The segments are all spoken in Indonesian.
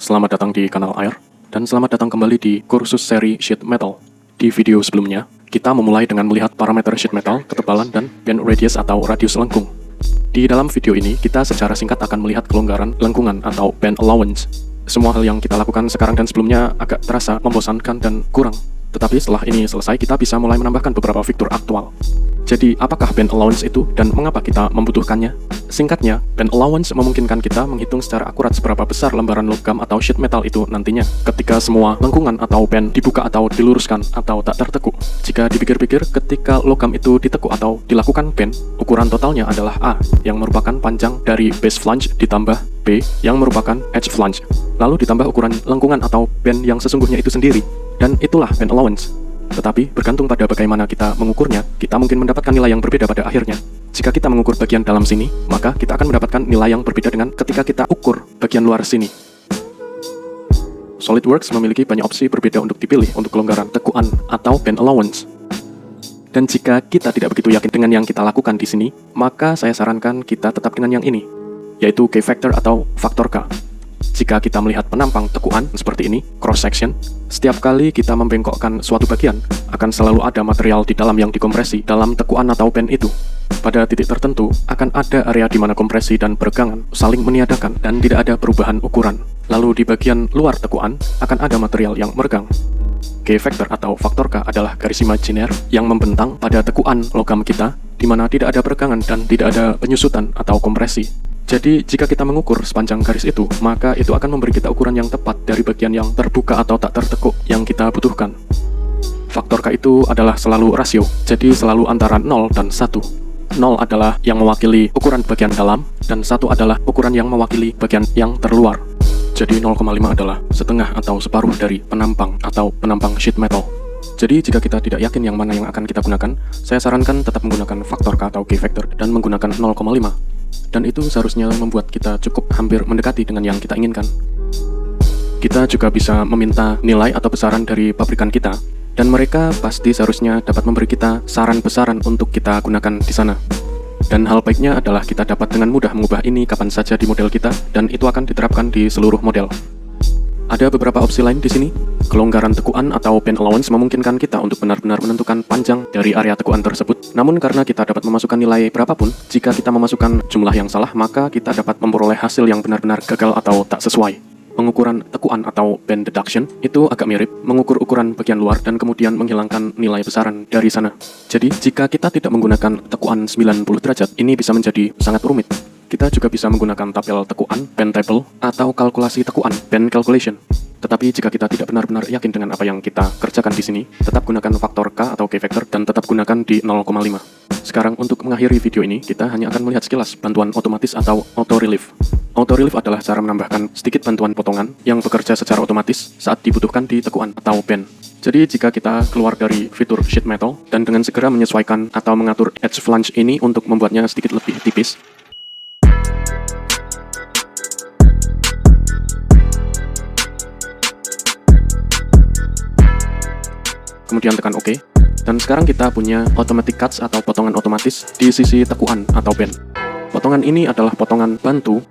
Selamat datang di kanal Air, dan selamat datang kembali di kursus seri Sheet Metal. Di video sebelumnya, kita memulai dengan melihat parameter sheet metal, ketebalan, dan bend radius atau radius lengkung. Di dalam video ini, kita secara singkat akan melihat kelonggaran lengkungan atau bend allowance. Semua hal yang kita lakukan sekarang dan sebelumnya agak terasa membosankan dan kurang. Tetapi setelah ini selesai, kita bisa mulai menambahkan beberapa fitur aktual. Jadi, apakah bend allowance itu dan mengapa kita membutuhkannya? Singkatnya, bend allowance memungkinkan kita menghitung secara akurat seberapa besar lembaran logam atau sheet metal itu nantinya ketika semua lengkungan atau bend dibuka atau diluruskan atau tak tertekuk. Jika dipikir-pikir, ketika logam itu ditekuk atau dilakukan bend, ukuran totalnya adalah A, yang merupakan panjang dari base flange ditambah B, yang merupakan edge flange, lalu ditambah ukuran lengkungan atau bend yang sesungguhnya itu sendiri, dan itulah bend allowance. Tetapi, bergantung pada bagaimana kita mengukurnya, kita mungkin mendapatkan nilai yang berbeda pada akhirnya. Jika kita mengukur bagian dalam sini, maka kita akan mendapatkan nilai yang berbeda dengan ketika kita ukur bagian luar sini. SolidWorks memiliki banyak opsi berbeda untuk dipilih untuk kelonggaran tekuan atau bend allowance. Dan jika kita tidak begitu yakin dengan yang kita lakukan di sini, maka saya sarankan kita tetap dengan yang ini, yaitu K-factor atau faktor K. Jika kita melihat penampang tekuan seperti ini, cross-section, setiap kali kita membengkokkan suatu bagian, akan selalu ada material di dalam yang dikompresi dalam tekuan atau bend itu. Pada titik tertentu, akan ada area di mana kompresi dan peregangan saling meniadakan dan tidak ada perubahan ukuran. Lalu di bagian luar tekuan, akan ada material yang meregang. K-factor atau faktor K adalah garis imajiner yang membentang pada tekuan logam kita, di mana tidak ada peregangan dan tidak ada penyusutan atau kompresi. Jadi, jika kita mengukur sepanjang garis itu, maka itu akan memberi kita ukuran yang tepat dari bagian yang terbuka atau tak tertekuk yang kita butuhkan. Faktor K itu adalah selalu rasio, jadi selalu antara 0 dan 1. 0 adalah yang mewakili ukuran bagian dalam, dan 1 adalah ukuran yang mewakili bagian yang terluar. Jadi 0,5 adalah setengah atau separuh dari penampang atau penampang sheet metal. Jadi jika kita tidak yakin yang mana yang akan kita gunakan, saya sarankan tetap menggunakan faktor K atau K-factor dan menggunakan 0,5. Dan itu seharusnya membuat kita cukup hampir mendekati dengan yang kita inginkan. Kita juga bisa meminta nilai atau besaran dari pabrikan kita, dan mereka pasti seharusnya dapat memberi kita saran besaran untuk kita gunakan di sana. Dan hal baiknya adalah kita dapat dengan mudah mengubah ini kapan saja di model kita, dan itu akan diterapkan di seluruh model. Ada beberapa opsi lain di sini. Kelonggaran tekuan atau bend allowance memungkinkan kita untuk benar-benar menentukan panjang dari area tekuan tersebut. Namun karena kita dapat memasukkan nilai berapapun, jika kita memasukkan jumlah yang salah, maka kita dapat memperoleh hasil yang benar-benar gagal atau tak sesuai. Pengukuran tekuan atau bend deduction itu agak mirip mengukur ukuran bagian luar dan kemudian menghilangkan nilai besaran dari sana. Jadi, jika kita tidak menggunakan tekuan 90 derajat, ini bisa menjadi sangat rumit. Kita juga bisa menggunakan tabel tekuan, bend table, atau kalkulasi tekuan, bend calculation. Tetapi jika kita tidak benar-benar yakin dengan apa yang kita kerjakan di sini, tetap gunakan faktor K atau K-factor dan tetap gunakan di 0,5. Sekarang untuk mengakhiri video ini, kita hanya akan melihat sekilas bantuan otomatis atau auto relief. Auto relief adalah cara menambahkan sedikit bantuan potongan yang bekerja secara otomatis saat dibutuhkan di tekuan atau bend. Jadi jika kita keluar dari fitur sheet metal dan dengan segera menyesuaikan atau mengatur edge flange ini untuk membuatnya sedikit lebih tipis, kemudian tekan OK, dan sekarang kita punya automatic cuts atau potongan otomatis di sisi tekuan atau bend. Potongan ini adalah potongan bantu,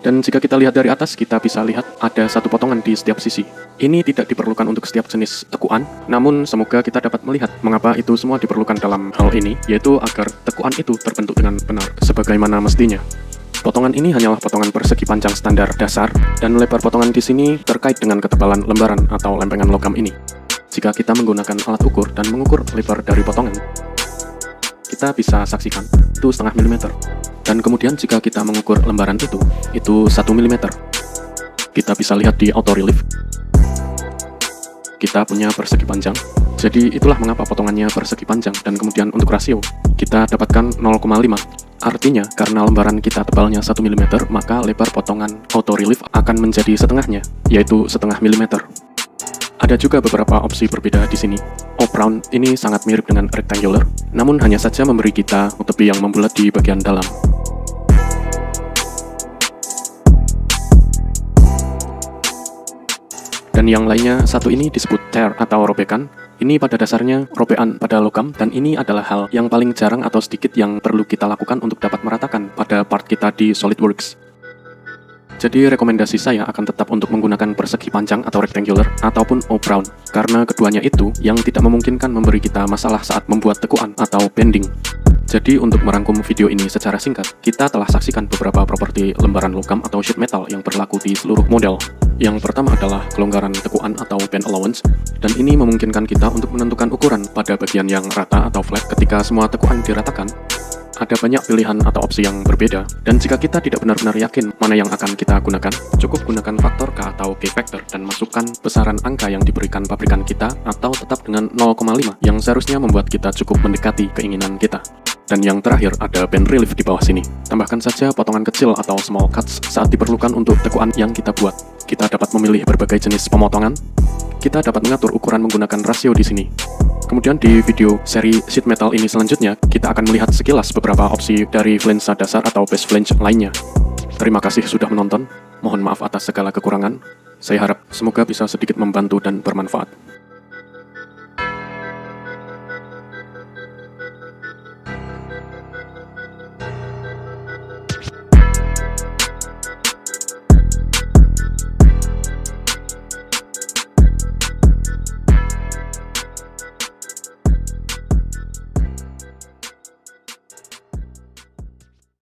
dan jika kita lihat dari atas, kita bisa lihat ada satu potongan di setiap sisi. Ini tidak diperlukan untuk setiap jenis tekuan, namun semoga kita dapat melihat mengapa itu semua diperlukan dalam hal ini, yaitu agar tekuan itu terbentuk dengan benar sebagaimana mestinya. Potongan ini hanyalah potongan persegi panjang standar dasar, dan lebar potongan di sini terkait dengan ketebalan lembaran atau lempengan logam ini. Jika kita menggunakan alat ukur dan mengukur lebar dari potongan, kita bisa saksikan itu 0,5 mm. Dan kemudian jika kita mengukur lembaran itu 1 mm. Kita bisa lihat di auto relief, kita punya persegi panjang. Jadi itulah mengapa potongannya persegi panjang, dan kemudian untuk rasio, kita dapatkan 0,5. Artinya, karena lembaran kita tebalnya 1 mm, maka lebar potongan auto relief akan menjadi setengahnya, yaitu 0,5 mm. Ada juga beberapa opsi berbeda di sini. Op-round ini sangat mirip dengan rectangular, namun hanya saja memberi kita tepi yang membulat di bagian dalam. Dan yang lainnya, satu ini disebut tear atau robekan. Ini pada dasarnya robekan pada logam, dan ini adalah hal yang paling jarang atau sedikit yang perlu kita lakukan untuk dapat meratakan pada part kita di SolidWorks. Jadi rekomendasi saya akan tetap untuk menggunakan persegi panjang atau rectangular ataupun O-brown, karena keduanya itu yang tidak memungkinkan memberi kita masalah saat membuat tekuan atau bending. Jadi untuk merangkum video ini secara singkat, kita telah saksikan beberapa properti lembaran logam atau sheet metal yang berlaku di seluruh model. Yang pertama adalah kelonggaran tekuan atau bend allowance, dan ini memungkinkan kita untuk menentukan ukuran pada bagian yang rata atau flat ketika semua tekuan diratakan. Ada banyak pilihan atau opsi yang berbeda, dan jika kita tidak benar-benar yakin mana yang akan kita gunakan, cukup gunakan faktor K atau K factor dan masukkan besaran angka yang diberikan pabrikan kita atau tetap dengan 0,5 yang seharusnya membuat kita cukup mendekati keinginan kita. Dan yang terakhir ada bend relief di bawah sini. Tambahkan saja potongan kecil atau small cuts saat diperlukan untuk tekuan yang kita buat. Kita dapat memilih berbagai jenis pemotongan. Kita dapat mengatur ukuran menggunakan rasio di sini. Kemudian di video seri sheet metal ini selanjutnya, kita akan melihat sekilas beberapa opsi dari flange dasar atau base flange lainnya. Terima kasih sudah menonton. Mohon maaf atas segala kekurangan. Saya harap semoga bisa sedikit membantu dan bermanfaat.